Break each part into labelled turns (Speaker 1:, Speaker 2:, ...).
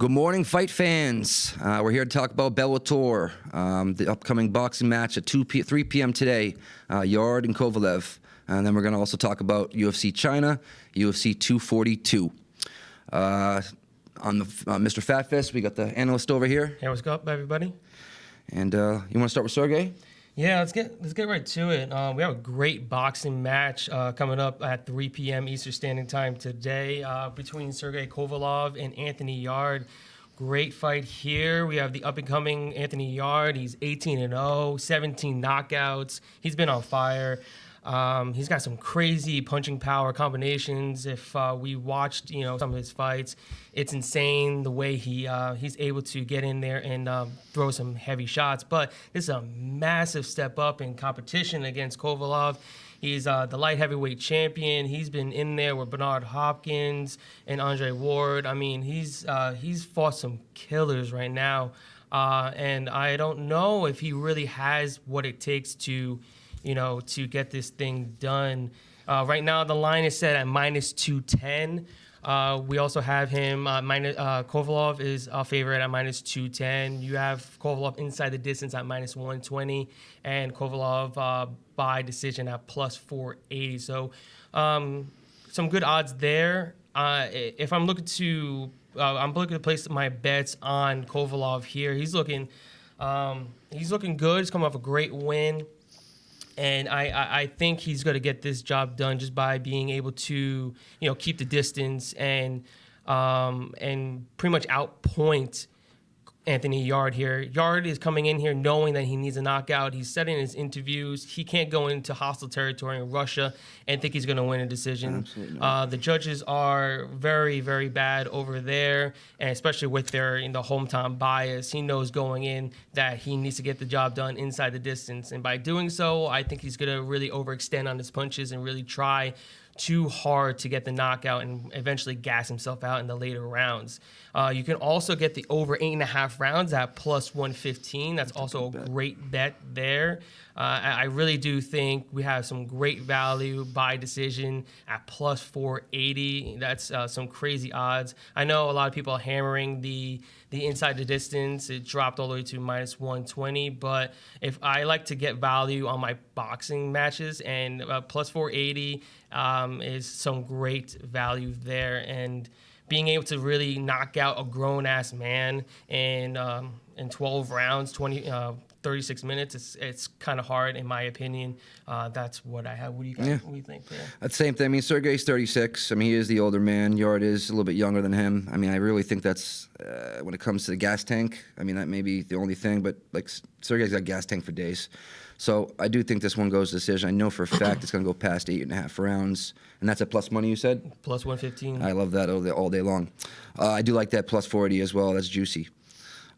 Speaker 1: Good morning, fight fans. We're here to talk about Bellator, the upcoming boxing match at 3 p.m. today, Yarde and Kovalev. And then we're going to also talk about UFC China, UFC 242. On the Mr. Fat Fist, we got the analyst over here.
Speaker 2: Hey, what's up, everybody?
Speaker 1: And you want to start with Sergey?
Speaker 2: Yeah, let's get right to it. We have a great boxing match coming up at 3 p.m. Eastern Standard Time today between Sergey Kovalev and Anthony Yarde. Great fight here. We have the up-and-coming Anthony Yarde. He's 18-0, 17 knockouts. He's been on fire. He's got some crazy punching power combinations. If we watched, some of his fights, it's insane the way he's able to get in there and throw some heavy shots. But this is a massive step up in competition against Kovalev. He's the light heavyweight champion. He's been in there with Bernard Hopkins and Andrade Ward. I mean, he's fought some killers right now, and I don't know if he really has what it takes to get this thing done. Right now, the line is set at minus 210. We also have him, Kovalev is a favorite at minus 210. You have Kovalev inside the distance at minus 120, and Kovalev by decision at plus 480. So some good odds there. If I'm looking to place my bets on Kovalev here. He's looking good. He's coming off a great win. And I think he's going to get this job done just by being able to, keep the distance and pretty much outpoint Anthony Yarde here. Yarde is coming in here knowing that he needs a knockout. He's said in his interviews he can't go into hostile territory in Russia and think he's going to win a decision.
Speaker 1: Absolutely not.
Speaker 2: The judges are very, very bad over there, and especially with the hometown bias. He knows going in that he needs to get the job done inside the distance, and by doing so, I think he's going to really overextend on his punches and really try too hard to get the knockout and eventually gas himself out in the later rounds. You can also get the over 8.5 rounds at plus 115. That's also a great bet there. I really do think we have some great value by decision at plus 480. That's some crazy odds. I know a lot of people are hammering the inside the distance. It dropped all the way to minus 120. But if I like to get value on my boxing matches, and plus 480 is some great value there. And being able to really knock out a grown-ass man in 12 rounds, 36 minutes, it's kind of hard in my opinion. That's what I have. What do you guys what do you think, Pierre?
Speaker 1: That's the same thing. I mean, Sergey's 36. I mean, he is the older man. Yarde is a little bit younger than him. I mean, I really think that's, when it comes to the gas tank, I mean, that may be the only thing, but like Sergey's got gas tank for days. So I do think this one goes to decision. I know for a fact it's going to go past 8.5 rounds. And that's at plus money, you said?
Speaker 2: Plus 115.
Speaker 1: I love that all day long. I do like that plus 40 as well. That's juicy.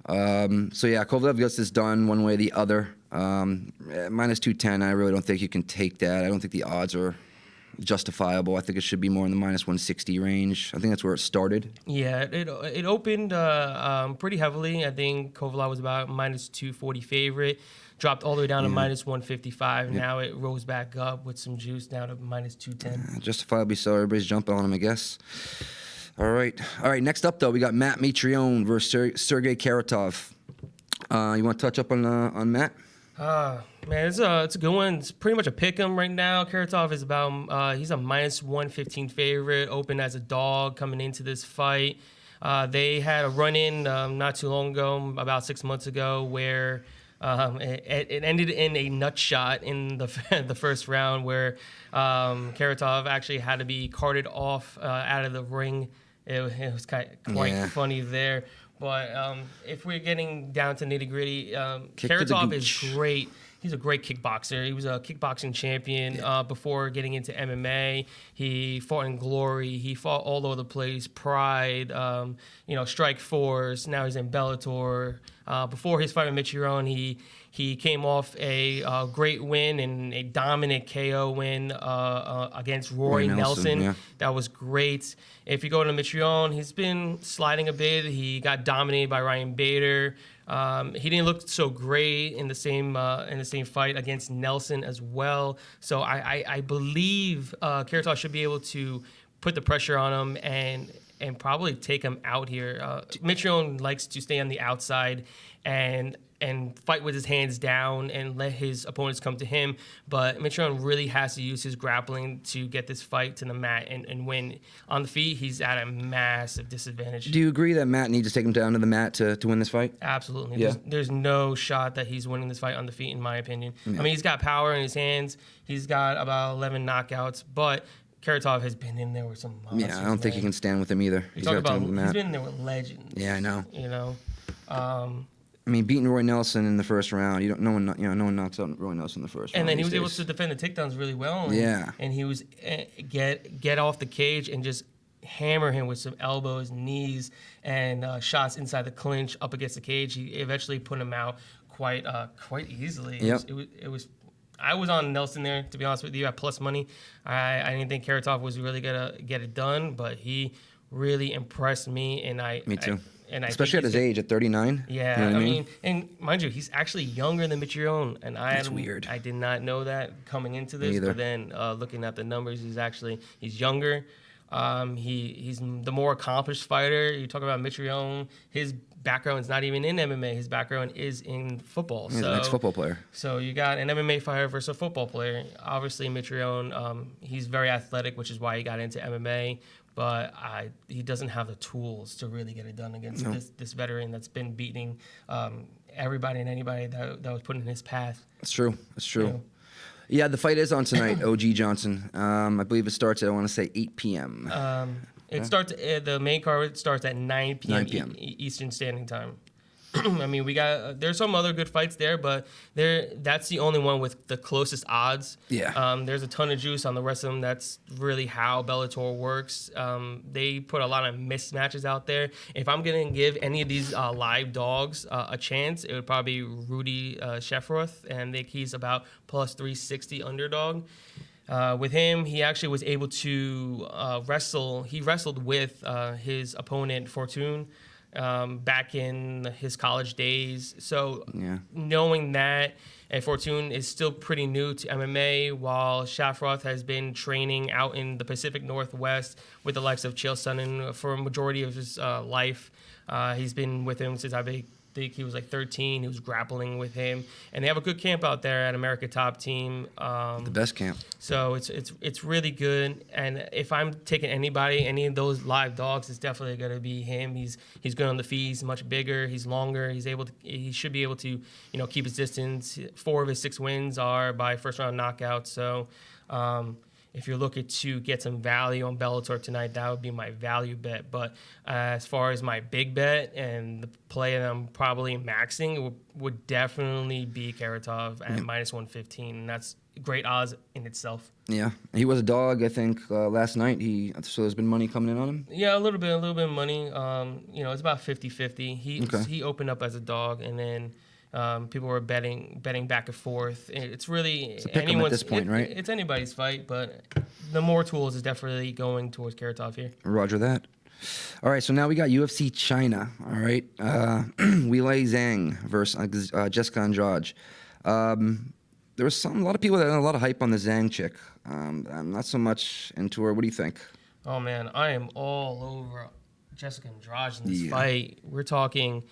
Speaker 1: So yeah, Kovalev gets this done one way or the other. Minus 210, I really don't think you can take that. I don't think the odds are justifiable. I think it should be more in the minus 160 range. I think that's where it started.
Speaker 2: Yeah, it opened pretty heavily. I think Kovalev was about minus 240 favorite. Dropped all the way down to minus 155. Yeah. Now it rose back up with some juice down to minus 210.
Speaker 1: Justifiably so. Everybody's jumping on him, I guess. All right. Next up, though, we got Matt Mitrione versus Sergey Karatov. You want to touch up on Matt?
Speaker 2: Man, it's a good one. It's pretty much a pick 'em right now. Karatov is about he's a minus 115 favorite, open as a dog coming into this fight. They had a run-in not too long ago, about 6 months ago, where it ended in a nut shot in the first round, where Karatov actually had to be carted off out of the ring. It was quite funny there. But if we're getting down to nitty-gritty, Karatov is great. He's a great kickboxer. He was a kickboxing champion before getting into MMA. He fought in Glory. He fought all over the place. Pride, Strike Force. Now he's in Bellator. Before his fight with Mitrione, he came off a great win and a dominant KO win against Roy Nelson. Yeah. That was great. If you go to Mitrione, he's been sliding a bit. He got dominated by Ryan Bader. He didn't look so great in the same fight against Nelson as well. So I believe Karatov should be able to put the pressure on him and probably take him out here. Mitrione likes to stay on the outside and fight with his hands down and let his opponents come to him. But Mitrione really has to use his grappling to get this fight to the mat and win. On the feet, he's at a massive disadvantage.
Speaker 1: Do you agree that Matt needs to take him down to the mat to win this fight?
Speaker 2: Absolutely.
Speaker 1: Yeah.
Speaker 2: There's no shot that he's winning this fight on the feet, in my opinion. Yeah. I mean, he's got power in his hands. He's got about 11 knockouts, but Karatov has been in there with some monsters.
Speaker 1: Yeah, I don't think he can stand with him either.
Speaker 2: He's been in there with legends.
Speaker 1: Yeah, I know.
Speaker 2: You know,
Speaker 1: I mean, beating Roy Nelson in the first round, no one knocks out Roy Nelson in the first round.
Speaker 2: And then he was able to defend the takedowns really well. And he was get off the cage and just hammer him with some elbows, knees, and shots inside the clinch up against the cage. He eventually put him out quite easily.
Speaker 1: Yep.
Speaker 2: It was. I was on Nelson there, to be honest with you, at plus money. I didn't think Karatov was really gonna get it done, but he really impressed me.
Speaker 1: Me too.
Speaker 2: Especially
Speaker 1: at his age, at 39.
Speaker 2: Yeah,
Speaker 1: you know what I mean,
Speaker 2: and mind you, he's actually younger than Mitrione, and
Speaker 1: That's weird.
Speaker 2: I did not know that coming into this, but then looking at the numbers, he's younger. He's the more accomplished fighter. You talk about Mitrione, his background is not even in MMA. His background is in football.
Speaker 1: He's an ex-football player.
Speaker 2: So you got an MMA fighter versus a football player. Obviously, Mitrione, he's very athletic, which is why he got into MMA. But he doesn't have the tools to really get it done against this veteran that's been beating everybody and anybody that was put in his path.
Speaker 1: That's true. You know?
Speaker 2: Yeah,
Speaker 1: the fight is on tonight, OG Johnson. I believe it starts at, I want to say, 8 p.m.
Speaker 2: Starts. The main card starts at 9 p.m. Eastern Standing Time. I mean, there's some other good fights there, but that's the only one with the closest odds.
Speaker 1: Yeah.
Speaker 2: There's a ton of juice on the rest of them. That's really how Bellator works. They put a lot of mismatches out there. If I'm going to give any of these live dogs a chance, it would probably be Rudy Shefroth, and he's about plus 360 underdog. With him, he actually was able to wrestle. He wrestled with his opponent, Fortune, back in his college days. So knowing that, and Fortune is still pretty new to MMA, while Shafroth has been training out in the Pacific Northwest with the likes of Chael Sonnen for a majority of his life. He's been with him since I think he was like 13. He was grappling with him, and they have a good camp out there at America Top Team.
Speaker 1: The best camp.
Speaker 2: So it's really good. And if I'm taking any of those live dogs, it's definitely going to be him. He's good on the feet. He's much bigger. He's longer. He should be able to keep his distance. 4 of his 6 wins are by first round knockouts. So. If you're looking to get some value on Bellator tonight, that would be my value bet. But as far as my big bet and the play that I'm probably maxing, would definitely be Karatov at minus 115. And that's great odds in itself.
Speaker 1: Yeah. He was a dog, I think, last night. So there's been money coming in on him?
Speaker 2: Yeah, a little bit of money. It's about 50-50. He opened up as a dog, and then people were betting back and forth. It's really
Speaker 1: anyone's at this point, right?
Speaker 2: It's anybody's fight, but the more tools is definitely going towards Karatov here.
Speaker 1: Roger that. All right, so now we got UFC China. All right, Weili Zhang versus Jessica Andrade. There was a lot of people that had a lot of hype on the Zhang chick. I'm not so much into her. What do you think?
Speaker 2: Oh man, I am all over Jessica Andrade in this fight. We're talking.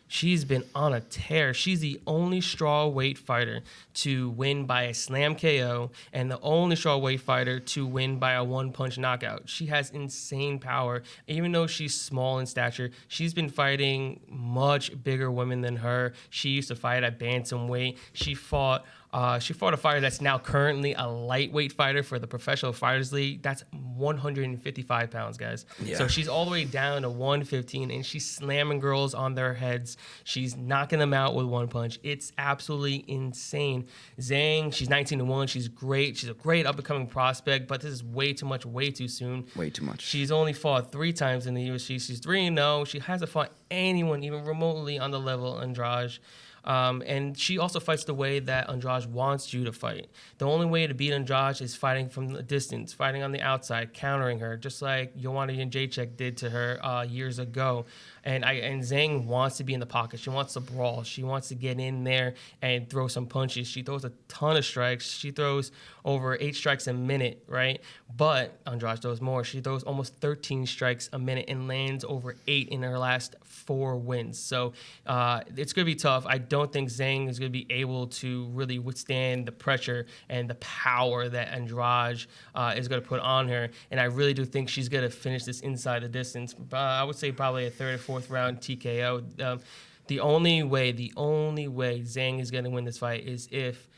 Speaker 2: She's been on a tear. She's the only strawweight fighter to win by a slam KO and the only strawweight fighter to win by a one-punch knockout. She has insane power. Even though she's small in stature, she's been fighting much bigger women than her. She used to fight at bantamweight. She fought a fighter that's now currently a lightweight fighter for the Professional Fighters League. That's 155 pounds, guys. Yeah. So she's all the way down to 115, and she's slamming girls on their heads. She's knocking them out with one punch. It's absolutely insane. Zhang, she's 19-1. She's great. She's a great up-and-coming prospect, but this is way too much, way too soon.
Speaker 1: Way too much.
Speaker 2: She's only fought 3 times in the UFC. She's 3-0. She hasn't fought anyone even remotely on the level of Andrade. And she also fights the way that Andrade wants you to fight. The only way to beat Andrade is fighting from the distance, fighting on the outside, countering her, just like Joanna Jędrzejczyk did to her years ago. And Zhang wants to be in the pocket. She wants to brawl. She wants to get in there and throw some punches. She throws a ton of strikes. She throws over 8 strikes a minute, right? But Andrade throws more. She throws almost 13 strikes a minute and lands over 8 in her last 4 wins. So it's going to be tough. I don't think Zhang is going to be able to really withstand the pressure and the power that Andrade is going to put on her. And I really do think she's going to finish this inside the distance. I would say probably a 3rd or 4th round TKO. The only way Zhang is going to win this fight is if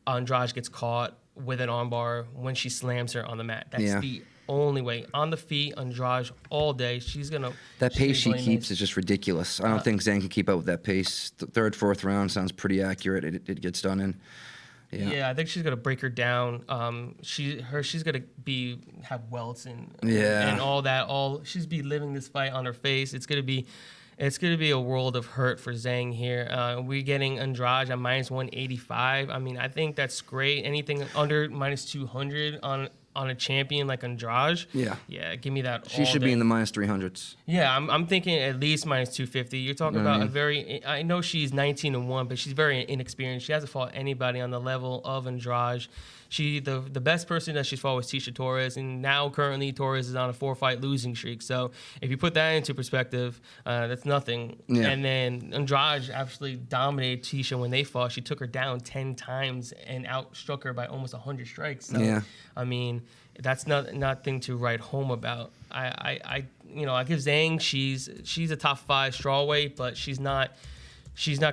Speaker 2: Andrade gets caught with an armbar when she slams her on the mat. That's the only way. On the feet, Andrade all day.
Speaker 1: That pace she keeps is just ridiculous. I don't think Zhang can keep up with that pace. The 3rd, 4th round sounds pretty accurate. It gets done in.
Speaker 2: Yeah, I think she's gonna break her down. She's gonna have welts and all that. She's be living this fight on her face. It's gonna be a world of hurt for Zhang here. We're getting Andrade at -185. I mean, I think that's great. Anything under -200 on a champion like Andrade, give me that.
Speaker 1: She should be in the -300s.
Speaker 2: Yeah, I'm thinking at least -250. You're talking about I know she's 19-1, but she's very inexperienced. She hasn't fought anybody on the level of Andrade. The best person that she's fought was Tisha Torres, and now currently Torres is on a 4-fight losing streak. So if you put that into perspective, that's nothing. Yeah. And then Andrade actually dominated Tisha when they fought. She took her down 10 times and outstruck her by almost 100 strikes. So, I mean, that's nothing to write home about. I give Zhang, she's a top 5 strawweight, but she's not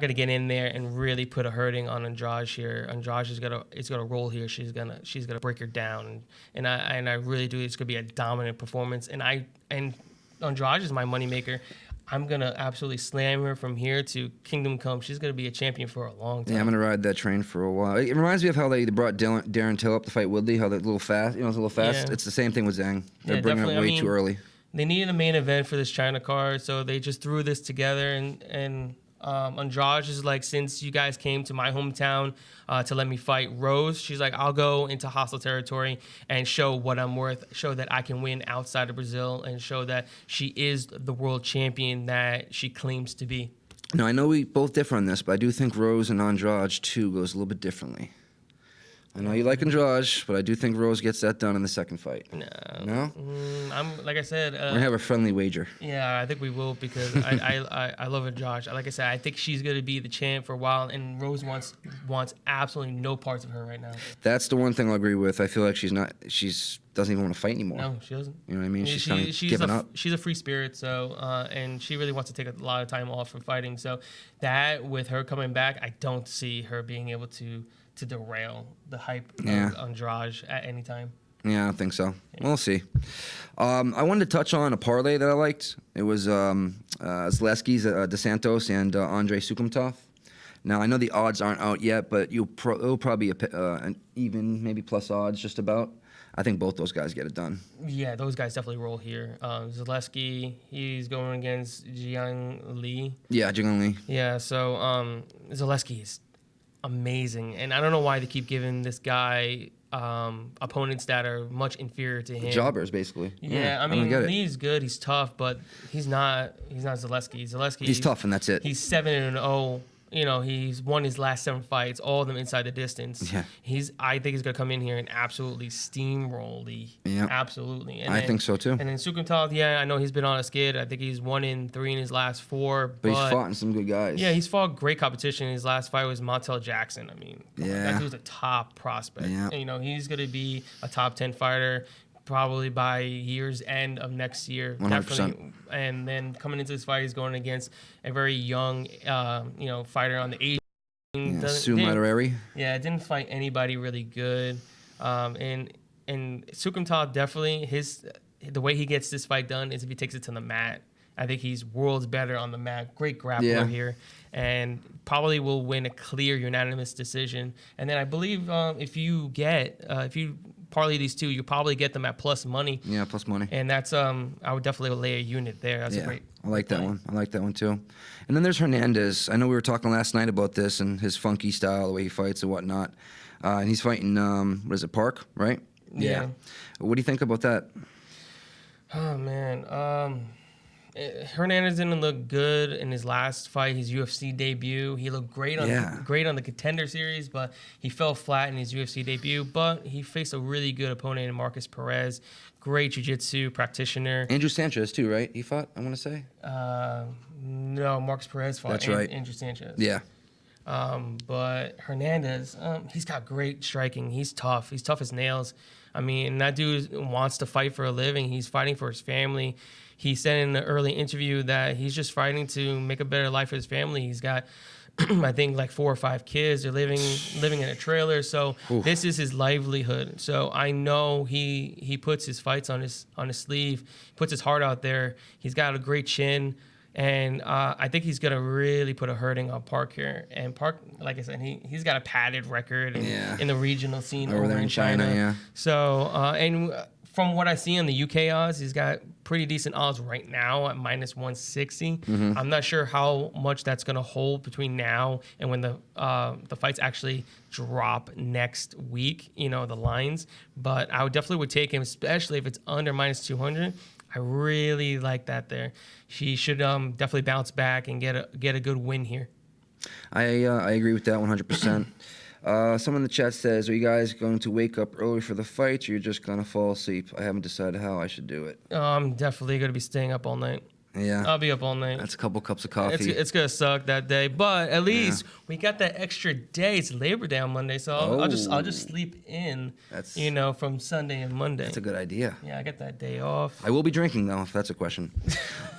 Speaker 2: going to get in there and really put a hurting on Andrade here. Andrade is gonna roll here. She's gonna break her down, and I really do. It's gonna be a dominant performance, and Andrade is my moneymaker. I'm gonna absolutely slam her from here to Kingdom Come. She's gonna be a champion for a long time.
Speaker 1: Yeah, I'm gonna ride that train for a while. It reminds me of how they brought Darren Till up to fight Woodley. How that little fast, it's a little fast. Yeah. It's the same thing with Zhang. They're bringing it way too early.
Speaker 2: They needed a main event for this China card, so they just threw this together and. Andrade is like, since you guys came to my hometown to let me fight Rose, she's like, I'll go into hostile territory and show what I'm worth, show that I can win outside of Brazil, and show that she is the world champion that she claims to be.
Speaker 1: No, I know we both differ on this, but I do think Rose and Andrade, too, goes a little bit differently. I know you like Andrade, but I do think Rose gets that done in the second fight. No?
Speaker 2: Like I said,
Speaker 1: we're gonna have a friendly wager.
Speaker 2: Yeah, I think we will, because I love Andrade. Like I said, I think she's gonna be the champ for a while, and Rose wants absolutely no parts of her right now.
Speaker 1: That's the one thing I'll agree with. I feel like she doesn't even want to fight anymore.
Speaker 2: No, she doesn't.
Speaker 1: You know what I mean? She's kind of giving up.
Speaker 2: She's a free spirit, so and she really wants to take a lot of time off from fighting. So that, with her coming back, I don't see her being able to derail the hype of Andrade at any time.
Speaker 1: Yeah, I don't think so. Yeah. We'll see. I wanted to touch on a parlay that I liked. It was Zaleski's DeSantos and Andrei Sukumtov. Now, I know the odds aren't out yet, but it'll probably be an even, maybe plus odds, just about. I think both those guys get it done. Yeah,
Speaker 2: those guys definitely roll here. Zaleski, he's going against Jiang Li.
Speaker 1: Yeah, Jiang Li.
Speaker 2: Yeah, so Zaleski is amazing, and I don't know why they keep giving this guy opponents that are much inferior to him.
Speaker 1: Jobbers, basically.
Speaker 2: Yeah, I mean, Lee's good, he's tough, but he's not Zaleski.
Speaker 1: He's tough, and that's it.
Speaker 2: He's 7-0. He's won his last 7 fights, all of them inside the distance.
Speaker 1: Yeah.
Speaker 2: I think he's gonna come in here and absolutely steamroll Lee.
Speaker 1: Yeah.
Speaker 2: Absolutely.
Speaker 1: I think so too.
Speaker 2: And then Sukumtov, I know he's been on a skid. I think he's 1-3 in his last 4.
Speaker 1: But he's fought in some good guys.
Speaker 2: Yeah, he's fought great competition. His last fight was Montel Jackson. I mean, that dude's a top prospect.
Speaker 1: Yeah.
Speaker 2: And, he's gonna be a top 10 fighter probably by year's end of next year.
Speaker 1: 100%.
Speaker 2: Definitely. And then coming into this fight, he's going against a very young, fighter on the age.
Speaker 1: Sue Matareri.
Speaker 2: Yeah, didn't fight anybody really good. And Sukumtov, definitely, the way he gets this fight done is if he takes it to the mat. I think he's worlds better on the mat. Great grappler here, and probably will win a clear unanimous decision. And then I believe if you parlay these two, you probably get them at plus money.
Speaker 1: Yeah, plus money.
Speaker 2: And that's I would definitely lay a unit there. That's a great.
Speaker 1: I like that one. I like that one too. And then there's Hernandez. I know we were talking last night about this and his funky style, the way he fights and whatnot. And he's fighting what is it, Park, right?
Speaker 2: Yeah.
Speaker 1: What do you think about that?
Speaker 2: Oh man. Hernandez didn't look good in his last fight, his UFC debut. He looked great on the Contender Series, but he fell flat in his UFC debut. But he faced a really good opponent in Marcus Perez. Great jiu-jitsu practitioner.
Speaker 1: Andrew Sanchez too, right? He fought, I want to say.
Speaker 2: No, Marcus Perez fought.
Speaker 1: That's right.
Speaker 2: Andrew Sanchez.
Speaker 1: Yeah.
Speaker 2: But Hernandez, he's got great striking. He's tough. He's tough as nails. I mean, that dude wants to fight for a living. He's fighting for his family. He said in an early interview that he's just fighting to make a better life for his family. He's got, I think, like 4 or 5 kids. They're living in a trailer. So this is his livelihood. So I know he puts his fights on his sleeve, puts his heart out there. He's got a great chin. And I think he's going to really put a hurting on Park here. And Park, like I said, he's got a padded record in the regional scene over in China.
Speaker 1: Yeah.
Speaker 2: So, and from what I see on the UK odds, he's got pretty decent odds right now at minus 160. I'm not sure how much that's going to hold between now and when the fights actually drop next week, the lines. But I would take him, especially if it's under minus 200. I really like that there. She should definitely bounce back and get a good win here.
Speaker 1: I agree with that 100%. Someone in the chat says, are you guys going to wake up early for the fights, or you're just going to fall asleep? I haven't decided how I should do it.
Speaker 2: I'm definitely going to be staying up all night.
Speaker 1: Yeah.
Speaker 2: I'll be up all night.
Speaker 1: That's a couple cups of coffee.
Speaker 2: It's going to suck that day, but at least we got that extra day. It's Labor Day on Monday, so I'll just sleep in, from Sunday and Monday.
Speaker 1: That's a good idea.
Speaker 2: Yeah, I got that day off.
Speaker 1: I will be drinking, though, if that's a question.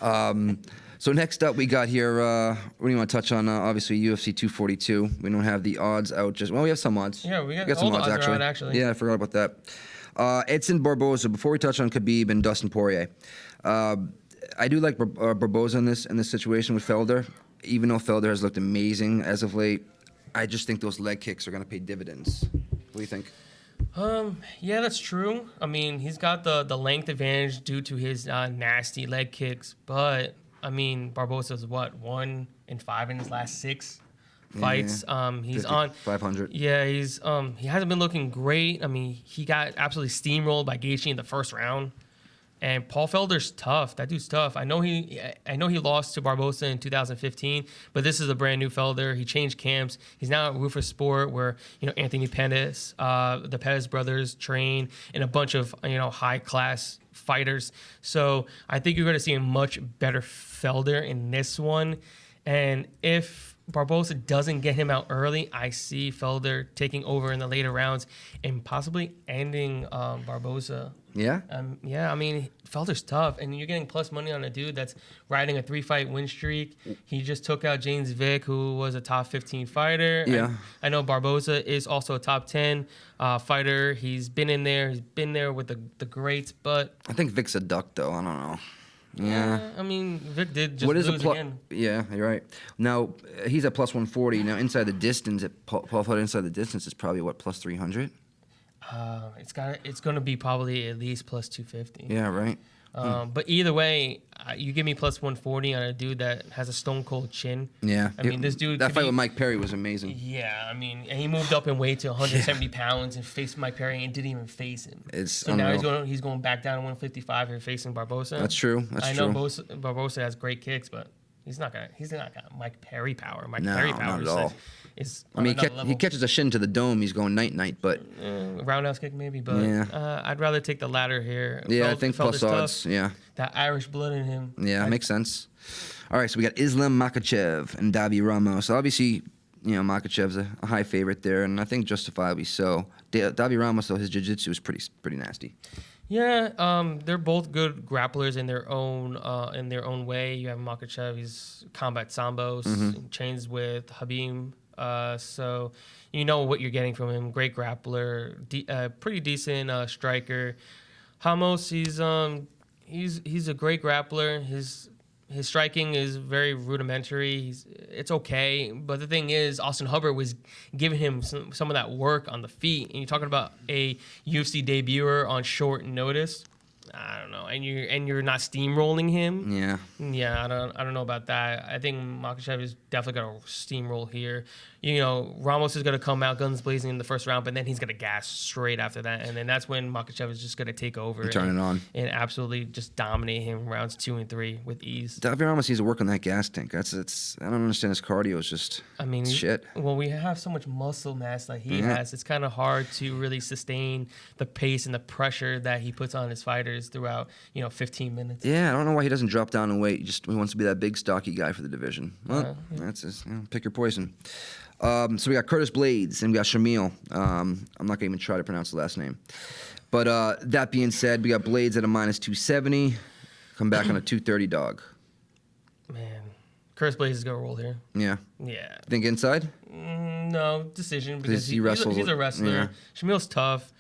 Speaker 1: So next up, we got here, what do you want to touch on? Obviously, UFC 242. We don't have the odds out we have some odds.
Speaker 2: Yeah, we got some odds actually.
Speaker 1: Yeah, I forgot about that. Edson Barboza. Before we touch on Khabib and Dustin Poirier, I do like Barboza in this situation with Felder. Even though Felder has looked amazing as of late, I just think those leg kicks are going to pay dividends. What do you think?
Speaker 2: Yeah, that's true. I mean, he's got the length advantage due to his nasty leg kicks, but I mean, Barboza's 1-5 in his last 6 fights. He's
Speaker 1: 50,
Speaker 2: on
Speaker 1: 500.
Speaker 2: Yeah, he hasn't been looking great. I mean, he got absolutely steamrolled by Gaethje in the first round. And Paul Felder's tough. That dude's tough. I know he lost to Barboza in 2015, but this is a brand new Felder. He changed camps. He's now at Rufus Sport, where Anthony Pettis, the Pettis brothers train, and a bunch of high class fighters. So I think you're going to see a much better Felder in this one. And if Barboza doesn't get him out early, I see Felder taking over in the later rounds and possibly ending Barboza.
Speaker 1: Yeah?
Speaker 2: Yeah, I mean, Felder's tough, and you're getting plus money on a dude that's riding a 3-fight win streak. He just took out James Vick, who was a top 15 fighter.
Speaker 1: Yeah.
Speaker 2: I know Barboza is also a top 10 fighter. He's been in there. He's been there with the greats, but...
Speaker 1: I think Vic's a duck, though. I don't know. Yeah.
Speaker 2: I mean, Vic did just
Speaker 1: what is
Speaker 2: lose again.
Speaker 1: Yeah, you're right. Now, he's at plus 140. Now, inside the distance, Paul Felder inside the distance is probably, plus 300?
Speaker 2: It's going to be probably at least plus 250.
Speaker 1: Yeah, right.
Speaker 2: But either way, you give me plus 140 on a dude that has a stone cold chin.
Speaker 1: Yeah.
Speaker 2: I mean, this dude.
Speaker 1: That fight with Mike Perry was amazing.
Speaker 2: Yeah, I mean, and he moved up in weight to 170 pounds and faced Mike Perry and didn't even face him. So
Speaker 1: unreal.
Speaker 2: Now he's going back down to 155 and facing Barboza.
Speaker 1: That's true.
Speaker 2: I know Barboza has great kicks, but he's not got Mike Perry power. Perry power
Speaker 1: not at all.
Speaker 2: Is
Speaker 1: I mean, he catches a shin to the dome, he's going night, but...
Speaker 2: roundhouse kick maybe, but I'd rather take the latter here.
Speaker 1: Yeah, I think plus odds, yeah.
Speaker 2: That Irish blood in him.
Speaker 1: Yeah, makes sense. All right, so we got Islam Makhachev and Davi Ramos. So obviously, Makhachev's a high favorite there, and I think justifiably so. Davi Ramos, though, his jiu-jitsu is pretty nasty.
Speaker 2: Yeah, they're both good grapplers in their own way. You have Makhachev, he's combat sambos, chains with Khabib. So you know what you're getting from him. Great grappler, pretty decent striker. Ramos, he's a great grappler. His His striking is very rudimentary. It's okay, but the thing is, Austin Hubbard was giving him some of that work on the feet. And you're talking about a UFC debuter on short notice. I don't know, and you're not steamrolling him.
Speaker 1: Yeah.
Speaker 2: I don't know about that. I think Makhachev is definitely gonna steamroll here. You know, Ramos is gonna come out guns blazing in the first round, but then he's gonna gas straight after that, and then that's when Makhachev is just gonna take over,
Speaker 1: turn it on,
Speaker 2: and absolutely just dominate him rounds 2 and 3 with ease.
Speaker 1: David Ramos needs to work on that gas tank. I don't understand his cardio. It's just shit.
Speaker 2: Well, we have so much muscle mass that he has. It's kind of hard to really sustain the pace and the pressure that he puts on his fighters throughout 15 minutes.
Speaker 1: Yeah, I don't know why he doesn't drop down in weight. He wants to be that big stocky guy for the division. Well, that's his, pick your poison. So we got Curtis Blades and we got Shamil. I'm not gonna even try to pronounce the last name. But that being said, we got Blades at a -270. Come back on a 230 dog.
Speaker 2: Man, Curtis Blades is gonna roll here.
Speaker 1: Yeah.
Speaker 2: Yeah.
Speaker 1: Think inside?
Speaker 2: No, decision because
Speaker 1: he wrestles.
Speaker 2: He's a wrestler.
Speaker 1: Yeah.
Speaker 2: Shamil's tough.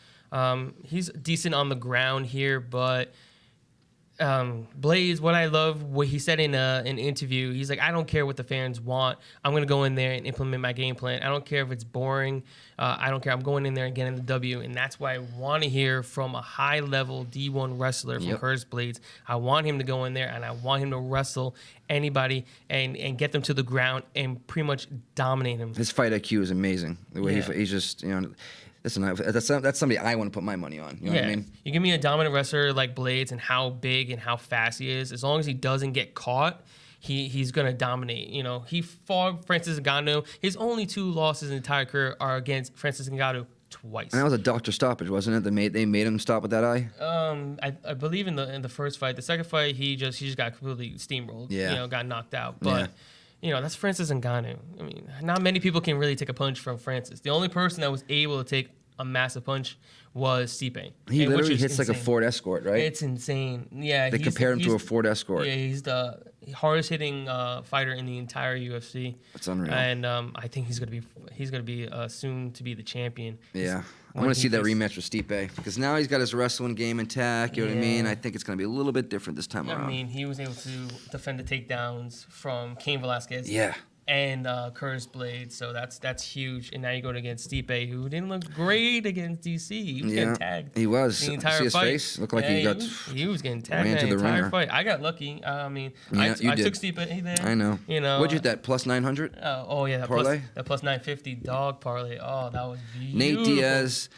Speaker 2: He's decent on the ground here, but Blades, what I love, what he said in an interview, he's like, I don't care what the fans want. I'm going to go in there and implement my game plan. I don't care if it's boring. I don't care. I'm going in there and getting the W. And that's why I want to hear from a high-level D1 wrestler from Curtis Blades. I want him to go in there, and I want him to wrestle anybody and get them to the ground and pretty much dominate him.
Speaker 1: His fight IQ is amazing. The way he's just, listen, that's somebody I want to put my money on. You know what I mean?
Speaker 2: You give me a dominant wrestler like Blades and how big and how fast he is. As long as he doesn't get caught, he's going to dominate. He fought Francis Ngannou. His only 2 losses in his entire career are against Francis Ngannou twice.
Speaker 1: And that was a doctor stoppage, wasn't it? They made him stop with that eye.
Speaker 2: I believe in the first fight. The second fight, he just got completely steamrolled.
Speaker 1: Yeah.
Speaker 2: Got knocked out. But that's Francis Ngannou. I mean, not many people can really take a punch from Francis. The only person that was able to take a massive punch was Stipe.
Speaker 1: He literally hits like a Ford Escort, right?
Speaker 2: It's insane. Yeah,
Speaker 1: they compare him to a Ford Escort.
Speaker 2: Yeah, he's the hardest hitting fighter in the entire UFC.
Speaker 1: That's unreal.
Speaker 2: And I think he's gonna be soon to be the champion.
Speaker 1: Yeah, I want to see that rematch with Stipe because now he's got his wrestling game intact. You know what I mean? I think it's gonna be a little bit different this time around.
Speaker 2: I mean, he was able to defend the takedowns from Cain Velasquez.
Speaker 1: Yeah.
Speaker 2: And Curtis Blades, so that's huge. And now you go against Stipe, who didn't look great against DC. He was getting tagged.
Speaker 1: He was.
Speaker 2: The entire
Speaker 1: see his
Speaker 2: fight.
Speaker 1: face? Looked like he
Speaker 2: was getting tagged in the entire fight. I got lucky. I mean, I took Stipe there.
Speaker 1: I know. What'd you get, that plus 900?
Speaker 2: That
Speaker 1: parlay?
Speaker 2: That plus 950 dog parlay. Oh, that was beautiful.
Speaker 1: Nate Diaz,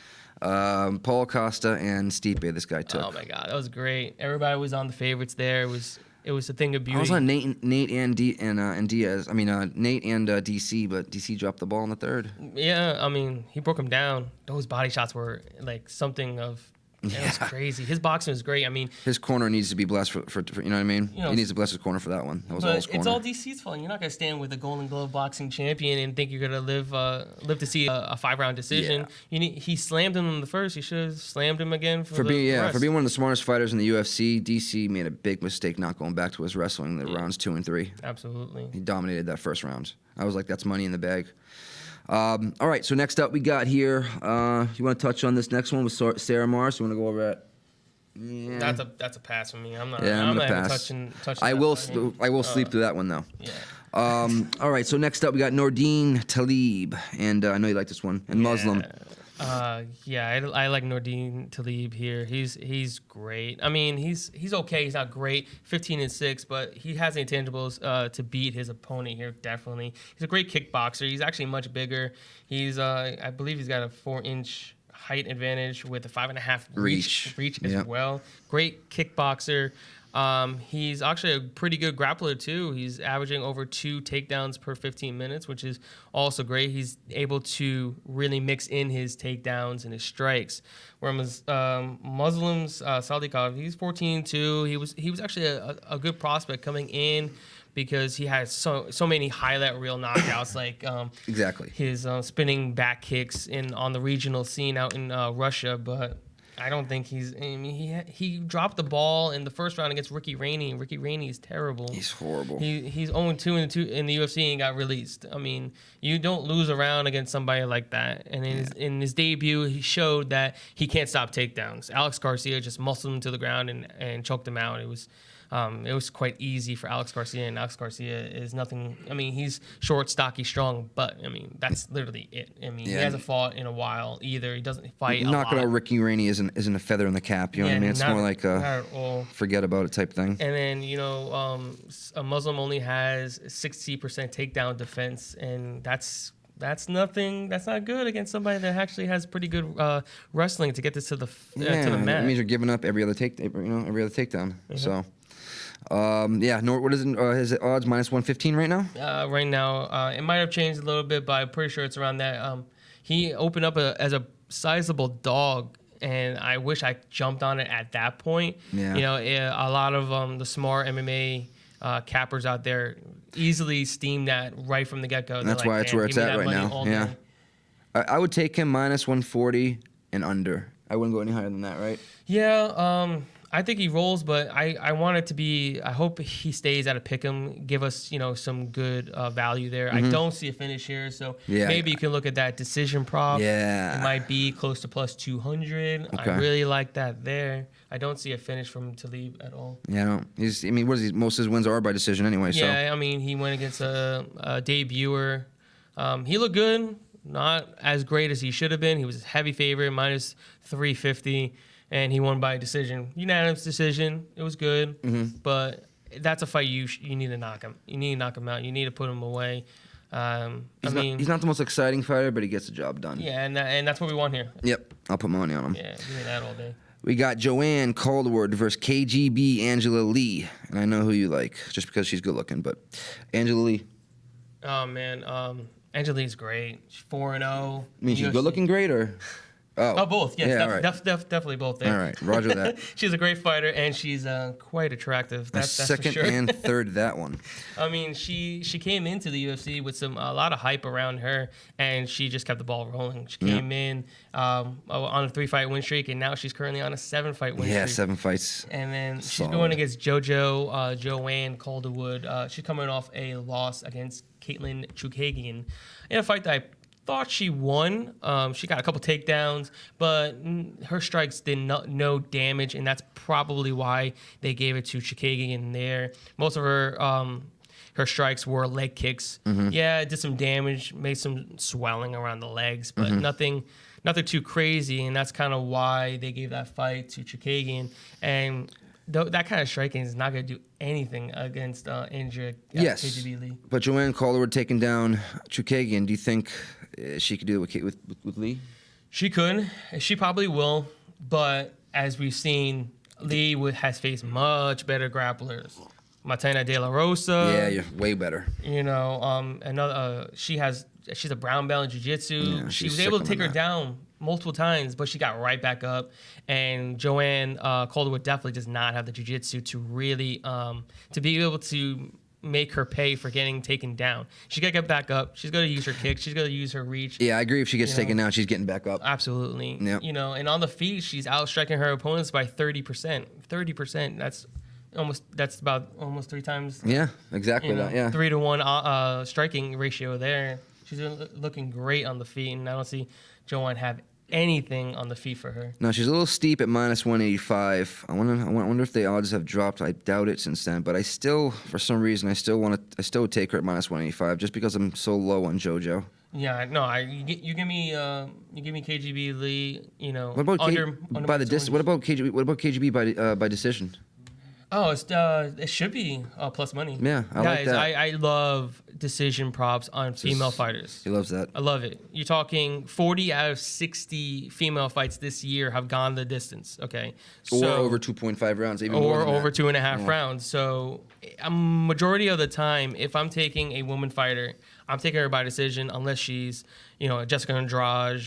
Speaker 1: Paul Costa, and Stipe, this guy took.
Speaker 2: Oh, my God. That was great. Everybody was on the favorites there. It was a thing of beauty.
Speaker 1: I was on Nate and Diaz. I mean, Nate and DC, but DC dropped the ball in the third.
Speaker 2: Yeah, I mean, he broke him down. Those body shots were like something of. It was crazy. His boxing was great. I mean,
Speaker 1: his corner needs to be blessed for you know what I mean? He needs to bless his corner for that one. That was all his corner.
Speaker 2: It's all DC's fault. You're not gonna stand with a Golden Glove boxing champion and think you're gonna live to see a 5-round decision.
Speaker 1: Yeah.
Speaker 2: He slammed him in the first. He should have slammed him again for
Speaker 1: being
Speaker 2: the rest.
Speaker 1: For being one of the smartest fighters in the UFC. DC made a big mistake not going back to his wrestling in the rounds 2 and 3.
Speaker 2: Absolutely.
Speaker 1: He dominated that first round. I was like, that's money in the bag. All right, so next up we got here. You want to touch on this next one with Sarah Mars? You want to go over that? Yeah.
Speaker 2: That's a pass for me. I'm not.
Speaker 1: Yeah,
Speaker 2: I'm
Speaker 1: not
Speaker 2: even
Speaker 1: pass.
Speaker 2: touching.
Speaker 1: I will sleep through that one though.
Speaker 2: Yeah.
Speaker 1: All right. So next up we got Nordine Talib, and I know you like this one, and Muslim.
Speaker 2: I like Nordine Talib here. He's great. I mean, he's okay. He's not great. 15-6, but he has the intangibles to beat his opponent here. Definitely. He's a great kickboxer. He's actually much bigger. He's I believe he's got a 4-inch height advantage with a 5.5 reach as well. Great kickboxer. He's actually a pretty good grappler too. He's averaging over 2 takedowns per 15 minutes, which is also great. He's able to really mix in his takedowns and his strikes. Whereas Muslim's Saldikov, he's 14-2. He was actually a good prospect coming in, because he has so many highlight reel knockouts, like
Speaker 1: exactly
Speaker 2: his spinning back kicks on the regional scene out in Russia. But I don't think he dropped the ball in the first round against Ricky Rainey. Ricky Rainey is terrible.
Speaker 1: He's horrible.
Speaker 2: He's 0-2 in the UFC and got released. I mean, you don't lose a round against somebody like that. And in his debut, he showed that he can't stop takedowns. Alex Garcia just muscled him to the ground and choked him out. It was it was quite easy for Alex Garcia, and Alex Garcia is nothing. I mean, he's short, stocky, strong, but I mean that's literally it. I mean, he hasn't fought in a while either. He doesn't fight a lot.
Speaker 1: Knocking out Ricky Rainey isn't a feather in the cap. You know what I mean? It's more like a forget about it type thing.
Speaker 2: And then a Muslim only has 60% takedown defense, and that's nothing. That's not good against somebody that actually has pretty good wrestling to get this to the mat.
Speaker 1: That means you're giving up every other takedown. Mm-hmm. So, what is it? Is it odds minus 115 right now?
Speaker 2: Right now, it might have changed a little bit, but I'm pretty sure it's around that. He opened up as a sizable dog, and I wish I jumped on it at that point.
Speaker 1: Yeah.
Speaker 2: A lot of the smart MMA cappers out there easily steam that right from the get-go.
Speaker 1: That's why it's where it's at right now. Yeah, I would take him minus 140 and under. I wouldn't go any higher than that, right?
Speaker 2: Yeah, I think he rolls, but I want it to be. I hope he stays at a pick'em. Give us some good value there. I don't see a finish here, so maybe you can look at that decision prop.
Speaker 1: Yeah,
Speaker 2: it might be close to plus 200. Okay. I really like that there. I don't see a finish from Talib at all.
Speaker 1: Yeah, most of his wins are by decision anyway.
Speaker 2: Yeah, I mean, he went against a debuter. He looked good, not as great as he should have been. He was a heavy favorite, minus 350, and he won by decision, unanimous decision. It was good, but that's a fight you need to knock him. You need to knock him out. You need to put him away.
Speaker 1: He's not the most exciting fighter, but he gets the job done.
Speaker 2: Yeah, and that's what we want here.
Speaker 1: Yep, I'll put money on him.
Speaker 2: Yeah, give me that all day.
Speaker 1: We got Joanne Calderwood versus KGB Angela Lee. And I know who you like, just because she's good looking, but Angela Lee.
Speaker 2: Oh, man. Angela Lee's great. She's 4-0.
Speaker 1: I mean, she's good looking great, or?
Speaker 2: Oh, both. Yes,
Speaker 1: yeah, right.
Speaker 2: Definitely both there.
Speaker 1: All right, roger that.
Speaker 2: She's a great fighter, and she's quite attractive. That's
Speaker 1: second
Speaker 2: for sure.
Speaker 1: and third, that one.
Speaker 2: I mean, she came into the UFC with a lot of hype around her, and she just kept the ball rolling. She came in on a 3-fight win streak, and now she's currently on a 7-fight win streak.
Speaker 1: Yeah, 7 fights.
Speaker 2: And then she's going against Joanne Calderwood. She's coming off a loss against Caitlin Chukagian in a fight that I thought she won. She got a couple takedowns, but her strikes did no damage, and that's probably why they gave it to Chukagian there. Most of her strikes were leg kicks. Yeah, it did some damage, made some swelling around the legs, but nothing too crazy, and that's kind of why they gave that fight to Chukagian. And that kind of striking is not going to do anything against Andrade.
Speaker 1: Yes,
Speaker 2: KGB Lee.
Speaker 1: But Joanne Calderwood taking down Chukagian, do you think she could do it with Lee? She
Speaker 2: could. She probably will. But as we've seen, Lee has faced much better grapplers. Martina De La Rosa.
Speaker 1: Yeah, you're way better.
Speaker 2: She's a brown belt in jiu-jitsu. Yeah, she was able to take her down multiple times, but she got right back up. And Joanne Calderwood definitely does not have the jiu-jitsu to really to be able to make her pay for getting taken down. She got to get back up. She's going to use her kick. She's going to use her reach.
Speaker 1: Yeah, I agree. If she gets taken down, she's getting back up.
Speaker 2: Absolutely. Yep. And on the feet, she's outstriking her opponents by 30%. 30%. That's about almost 3 times.
Speaker 1: Yeah, exactly that. Yeah,
Speaker 2: 3-to-1 striking ratio there. She's looking great on the feet, and I don't see Joanne have anything on the feet for her.
Speaker 1: No, she's a little steep at minus 185. I wonder if the odds have dropped. I doubt it since then, but I still, for some reason, I still would take her at minus 185 just because I'm so low on JoJo.
Speaker 2: Yeah, no, you give me KGB Lee.
Speaker 1: What about by the distance? What about KGB by decision?
Speaker 2: Oh, it should be plus money.
Speaker 1: Yeah, I like that.
Speaker 2: I love decision props on female fighters.
Speaker 1: He loves that.
Speaker 2: I love it. You're talking 40 out of 60 female fights this year have gone the distance. Okay,
Speaker 1: or over 2.5 rounds, even
Speaker 2: or
Speaker 1: more than
Speaker 2: over
Speaker 1: that.
Speaker 2: 2.5 rounds. So, a majority of the time, if I'm taking a woman fighter, I'm taking her by decision, unless she's Jessica Andrade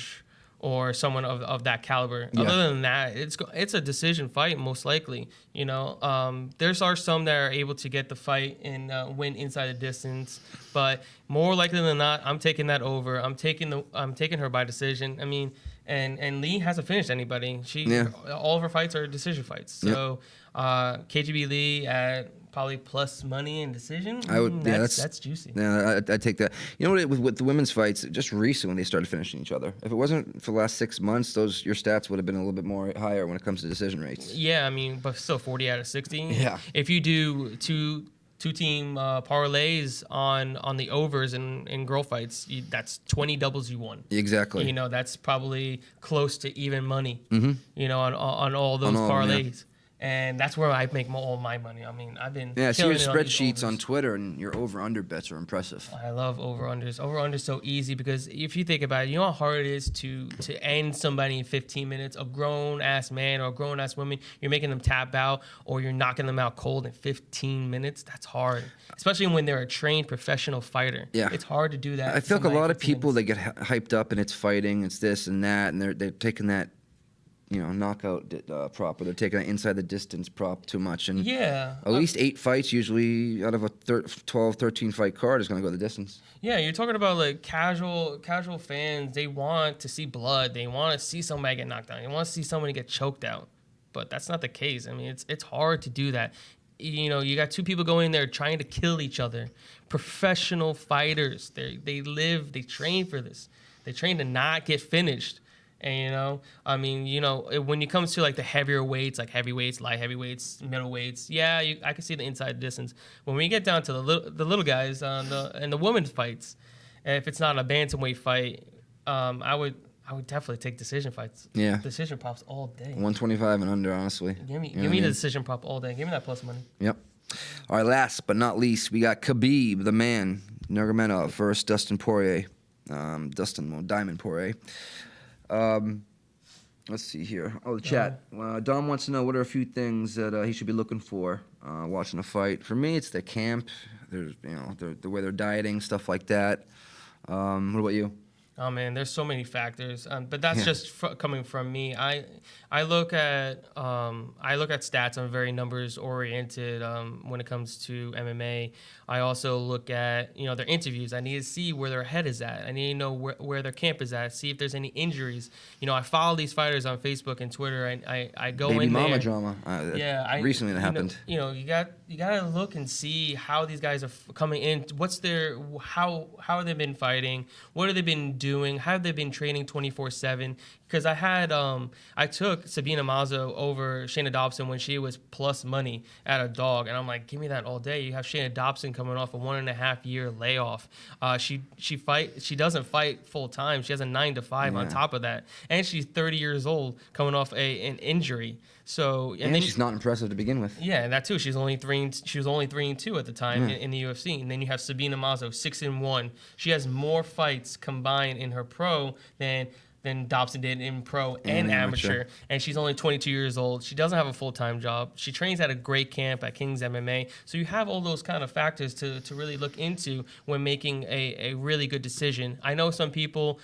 Speaker 2: or someone of that caliber. Yeah. Other than that, it's a decision fight, most likely. There's some that are able to get the fight and win inside the distance, but more likely than not, I'm taking that over. I'm taking her by decision. I mean, and Lee hasn't finished anybody. All of her fights are decision fights. So KGB Lee at probably plus money and decision.
Speaker 1: I would. Yeah,
Speaker 2: That's juicy.
Speaker 1: Yeah, I'd take that. You know what? With the women's fights, just recently they started finishing each other. If it wasn't for the last 6 months, your stats would have been a little bit more higher when it comes to decision rates.
Speaker 2: Yeah, I mean, but still 40 out of 60.
Speaker 1: Yeah.
Speaker 2: If you do two-team parlays on the overs in girl fights, that's 20 doubles you won.
Speaker 1: Exactly.
Speaker 2: You know, that's probably close to even money. You know, on all those parlays. And that's where I make all my money. I mean, I've been
Speaker 1: I see your
Speaker 2: killing it on these
Speaker 1: spreadsheets on
Speaker 2: overs.
Speaker 1: Twitter, and your over/under bets are impressive.
Speaker 2: I love over-unders. Over-unders so easy because if you think about it, you know how hard it is to end somebody in 15 minutes. A grown-ass man or a grown-ass woman, you're making them tap out or you're knocking them out cold in 15 minutes. That's hard, especially when they're a trained professional fighter.
Speaker 1: Yeah.
Speaker 2: It's hard to do that.
Speaker 1: I feel like a lot of people,
Speaker 2: that
Speaker 1: they get hyped up and it's fighting, it's this and that, and they're taking that, knockout prop, or they're taking that inside the distance prop too much. And at least 8 fights usually out of a 12, 13 fight card is going to go the distance.
Speaker 2: Yeah, you're talking about like casual fans. They want to see blood. They want to see somebody get knocked down. They want to see somebody get choked out. But that's not the case. I mean, it's hard to do that. You know, you got two people going in there trying to kill each other. Professional fighters. They train for this. They train to not get finished. And, I mean, when it comes to like the heavier weights, like heavyweights, light heavyweights, middleweights, I can see the inside distance. When we get down to the little guys and the women's fights, if it's not a bantamweight fight, I would definitely take decision fights.
Speaker 1: Yeah.
Speaker 2: Decision props all day.
Speaker 1: 125 and under, honestly.
Speaker 2: Give me the decision prop all day. Give me that plus money.
Speaker 1: Yep. All right, last but not least, we got Khabib, the man, Nurmagomedov versus Dustin Poirier. Diamond Poirier. Let's see here. Oh, the chat. Dom wants to know what are a few things that he should be looking for watching a fight. For me, it's the camp. There's, the way they're dieting, stuff like that. What about you?
Speaker 2: Oh man, there's so many factors, but that's just coming from me. I look at stats. I'm very numbers oriented when it comes to MMA. I also look at their interviews. I need to see where their head is at. I need to know where their camp is at. See if there's any injuries. I follow these fighters on Facebook and Twitter, and I go
Speaker 1: Baby
Speaker 2: in there.
Speaker 1: mama drama. Recently that happened.
Speaker 2: You gotta look and see how these guys are coming in. What's how have they been fighting? What have they been doing? How have they been training 24/7? Because I took Sabina Mazo over Shayna Dobson when she was plus money at a dog, and I'm like, give me that all day. You have Shayna Dobson coming off a 1.5 year layoff. She doesn't fight full time. She has a 9 to 5 on top of that, and she's 30 years old coming off an injury. So
Speaker 1: and then she's not impressive to begin with.
Speaker 2: Yeah, and that too. She was only 3-2 at the time in the UFC. And then you have Sabina Mazo 6-1. She has more fights combined in her pro than Dobson did in pro and amateur. And she's only 22 years old. She doesn't have a full-time job. She trains at a great camp at King's MMA. So you have all those kind of factors to really look into when making a really good decision. I know some people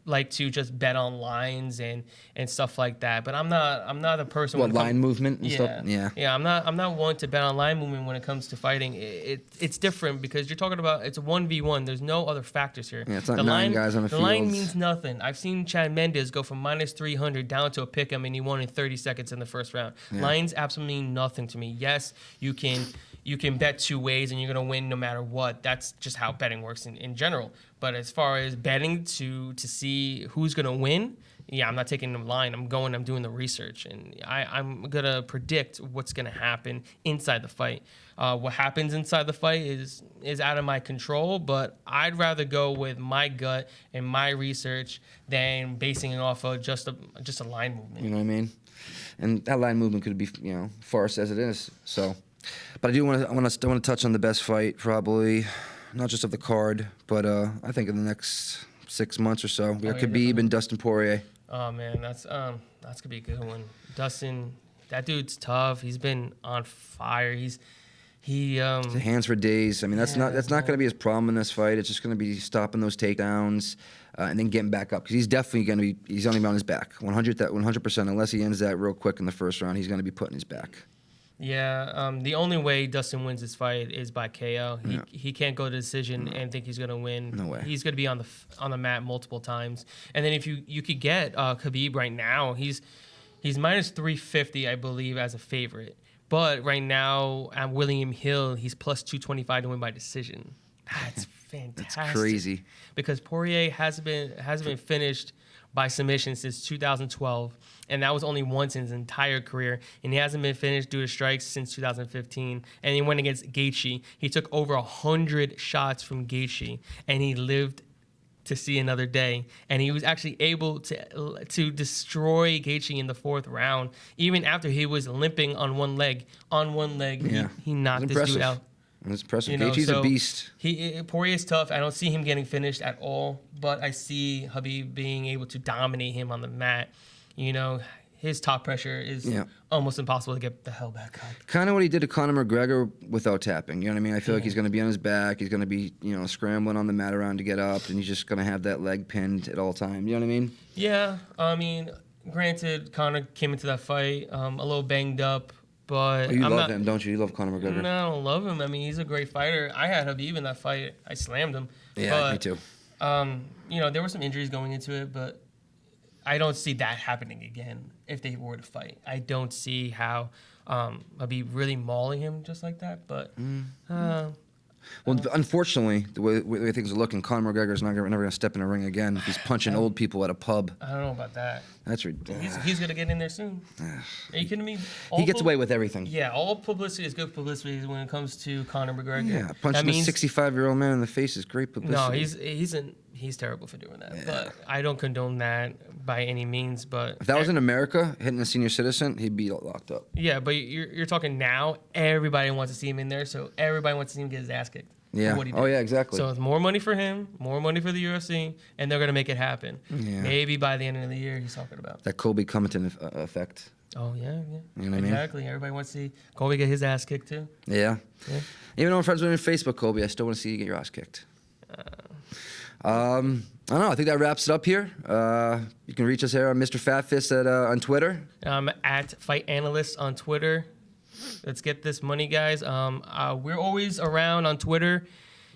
Speaker 2: like to just bet on lines and stuff like that, but I'm not a person.
Speaker 1: What, line movement and stuff?
Speaker 2: Yeah. I'm not one to bet on line movement when it comes to fighting. It's different because you're talking about it's a 1v1. There's no other factors here.
Speaker 1: Yeah, it's not 9 guys on the field.
Speaker 2: The line means nothing. I've seen Chad Mendes go from -300 down to a pick'em and he won in 30 seconds in the first round. Yeah. Lines absolutely mean nothing to me. Yes, you can bet 2 ways and you're gonna win no matter what. That's just how betting works in general. But as far as betting to see who's gonna win, I'm not taking the line. I'm doing the research, and I'm gonna predict what's gonna happen inside the fight. What happens inside the fight is out of my control, but I'd rather go with my gut and my research than basing it off of just a line movement.
Speaker 1: You know what I mean? And that line movement could be farce as it is. So, but I want to touch on the best fight probably. Not just of the card, but I think in the next 6 months or so, we got Khabib and Dustin Poirier.
Speaker 2: Oh man, that's gonna be a good one. Dustin, that dude's tough. He's been on fire. His
Speaker 1: hands for days. I mean, that's not going to be his problem in this fight. It's just going to be stopping those takedowns and then getting back up because he's definitely going to be. He's only on his back, 100%. Unless he ends that real quick in the first round, he's going to be putting his back.
Speaker 2: Yeah, the only way Dustin wins this fight is by KO. He can't go to decision and think he's gonna win.
Speaker 1: No way.
Speaker 2: He's gonna be on the mat multiple times. And then if you could get Khabib right now, he's -350, I believe, as a favorite. But right now, at William Hill, he's plus 225 to win by decision. That's fantastic.
Speaker 1: That's crazy.
Speaker 2: Because Poirier hasn't been finished by submission since 2012, and that was only once in his entire career. And he hasn't been finished due to strikes since 2015. And he went against Gaethje. He took over 100 shots from Gaethje, and he lived to see another day. And he was actually able to destroy Gaethje in the 4th round, even after he was limping on one leg. He knocked this dude out.
Speaker 1: That's impressive. Gaethje's a beast.
Speaker 2: Poirier's tough. I don't see him getting finished at all, but I see Khabib being able to dominate him on the mat. His top pressure is almost impossible to get the hell back up.
Speaker 1: Kind of what he did to Conor McGregor without tapping. You know what I mean? I feel like he's going to be on his back. He's going to be, scrambling on the mat around to get up, and he's just going to have that leg pinned at all times. You know what I mean?
Speaker 2: Yeah. I mean, granted, Conor came into that fight a little banged up. But
Speaker 1: you love him, don't you? You love Conor McGregor.
Speaker 2: No, I don't love him. I mean, he's a great fighter. I had Khabib in that fight. I slammed him.
Speaker 1: Yeah, me too.
Speaker 2: There were some injuries going into it, but I don't see that happening again if they were to fight. I don't see how Khabib really mauling him just like that. But
Speaker 1: unfortunately, the way things are looking, Conor McGregor's never going to step in a ring again if he's punching old people at a pub.
Speaker 2: I don't know about that.
Speaker 1: That's ridiculous.
Speaker 2: He's going to get in there soon. Are you kidding me?
Speaker 1: He gets away with everything.
Speaker 2: Yeah, all publicity is good publicity when it comes to Conor McGregor.
Speaker 1: Yeah, punching a 65-year-old man in the face is great publicity.
Speaker 2: No, he's terrible for doing that. Yeah. But I don't condone that by any means. But
Speaker 1: if that was in America, hitting a senior citizen, he'd be locked up.
Speaker 2: Yeah, but you're talking now. Everybody wants to see him in there, so everybody wants to see him get his ass kicked.
Speaker 1: Yeah.
Speaker 2: What he did.
Speaker 1: Oh yeah, exactly.
Speaker 2: So it's more money for him, more money for the UFC, and they're gonna make it happen. Yeah. Maybe by the end of the year, he's talking about
Speaker 1: that Colby Covington effect.
Speaker 2: Oh yeah.
Speaker 1: You know what
Speaker 2: exactly.
Speaker 1: I mean?
Speaker 2: Everybody wants to see Colby get his ass kicked too.
Speaker 1: Yeah. Even though I'm friends with him on Facebook, Colby, I still want to see you get your ass kicked. I don't know. I think that wraps it up here. You can reach us here on Mr. Fatfist on Twitter.
Speaker 2: At Fight Analyst on Twitter. Let's get this money, guys. We're always around on Twitter.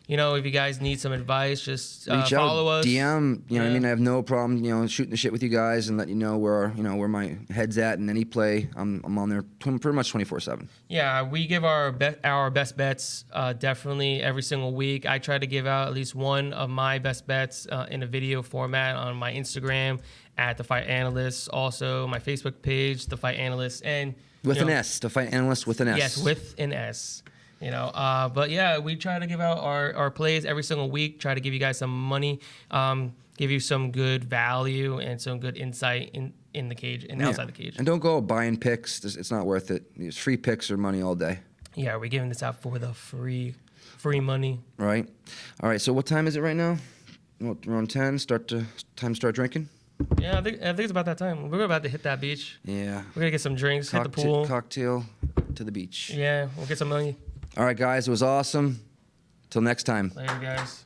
Speaker 2: If you guys need some advice, just follow us.
Speaker 1: DM. You know what I mean? I have no problem, shooting the shit with you guys and let you know where my head's at in any play. I'm on there pretty much 24/7.
Speaker 2: Yeah, we give our best bets definitely every single week. I try to give out at least one of my best bets in a video format on my Instagram at The Fight Analyst. Also, my Facebook page, The Fight Analyst, and
Speaker 1: with an S, The Fight Analyst with an S.
Speaker 2: Yes, with an S. But yeah, we try to give out our plays every single week, try to give you guys some money, give you some good value and some good insight in the cage and outside the cage.
Speaker 1: And don't go buying picks. It's not worth it. It's free picks or money all day.
Speaker 2: Yeah, we're giving this out for the free money.
Speaker 1: Right. All right, so what time is it right now? Around 10, time to start drinking?
Speaker 2: Yeah, I think it's about that time. We're about to hit that beach.
Speaker 1: Yeah.
Speaker 2: We're going to get some drinks, hit the pool.
Speaker 1: Cocktail to the beach.
Speaker 2: Yeah, we'll get some money.
Speaker 1: All right, guys, it was awesome. Till next time.
Speaker 2: Later, guys.